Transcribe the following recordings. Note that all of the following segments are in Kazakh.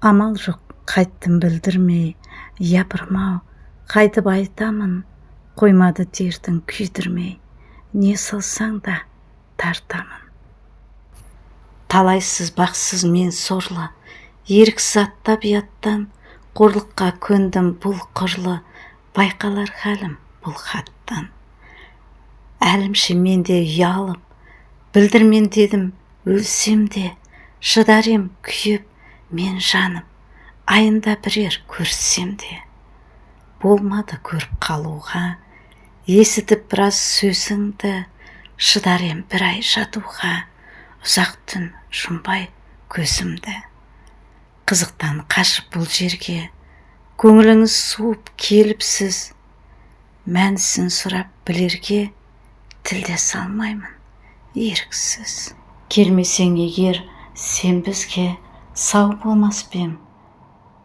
Амал жоқ, қайттым білдірмей, япырмау, қайтып айтамын, қоймады дертің күйдірмей, не салсаң да тартамын. Талайсыз бақсыз мен сорлы, еріксіз аттап ұяттан, қорлыққа көндім бұл құрлы, байқалар хәлім бұл хаттан. Әлімше менде ұялып, білдірмен дедім, өлсем де, шыдар ем күйіп, мен жанып, айында бірер көрсем де. Болмады көріп қалуға, есітіп біраз сөзіңді, шыдар ем бір ай жатуға, ұзақ түн жұмбай көзімді. Қызықтан қашып бұл жерге, көңіліңіз суып келіпсіз, мәнісін сұрап білерге, тілдесе алмаймын еріксіз. Келмесең егер сен бізге, сау болмас пем,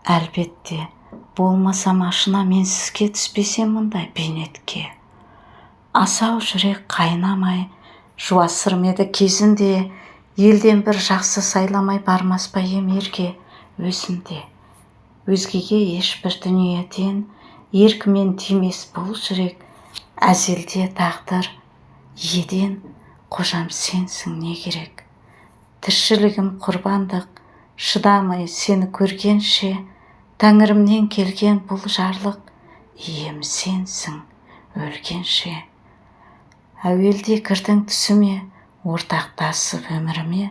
әлбетте, болмасам ашына мен сізге түспесем мұндай бейнетке. Асау жүрек қайнамай, жуасырмеді кезінде, елден бір жақсы сайламай бармас па ем ерге өзімде. Өзгеге ешбір дүниеден еркімен тимес бұл жүрек, әзелде тағдыр еден, қожам сенсің не керек. Тіршілігім құрбандық, шыдамай сені көргенше, тәңірімнен келген бұл жарлық, ием сенсің өлгенше. Әуелде кірдің түсіме, ортақтасып өміріме,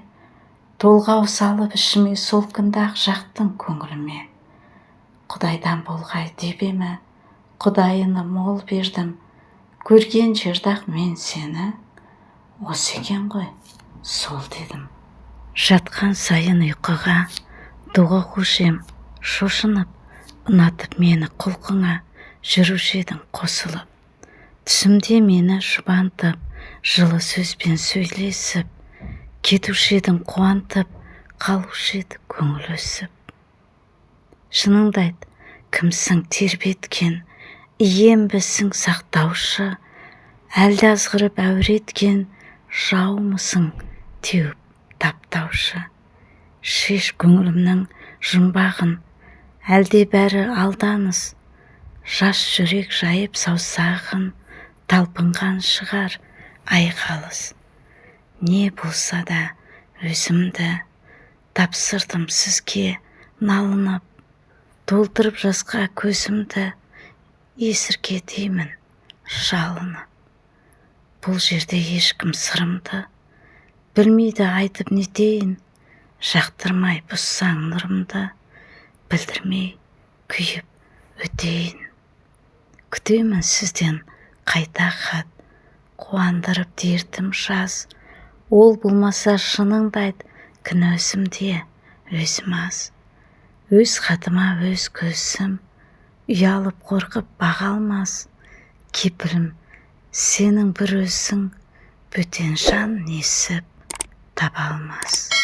толғау салып ішіме, сол күнді-ақ жақтың көңіліме. Құдайдан болғай деп емі, құдайыны мол бердім, көрген жерді-ақ мен сені, осы екен ғой, сол дедім. Жатқан сайын ұйқыға, дұға қушем, шошынып, ұнатып мені құлқыңа, жүруші едің қосылып. Түсімде мені жұбантып, жылы сөзбен сөйлесіп, кетуші едің қуантып, қалушы еді көңіл өсіп. Шыныңды айт, кімсің тербеткен, иембісің сақтаушы, әлде азғырып әуреткен, жаумысың теуіп таптаушы. Шеш көңілімнің жұмбағын, әлде бәрі алданыс, жас жүрек жайып саусағын, талпынған шығар айқалыс. Не болса да өзімді тапсырдым сізге налынып, толтырып жасқа көзімді, есірке деймін жалынып. Бұл жерде ешкім сырымды білмейді айтып не дейін, жақтырмай бұзсаң нұрымды, білдірмей күйіп өтейін. Күтемін сізден қайта хат, қуандырып дертім жаз, ол болмаса шыныңды айт, кінә өзімде, өзім аз. Өз хатыма өз көзім, ұялып қорқып баға алмас, кепілім сенің бір өзің, бөтен жан несіп таба алмас.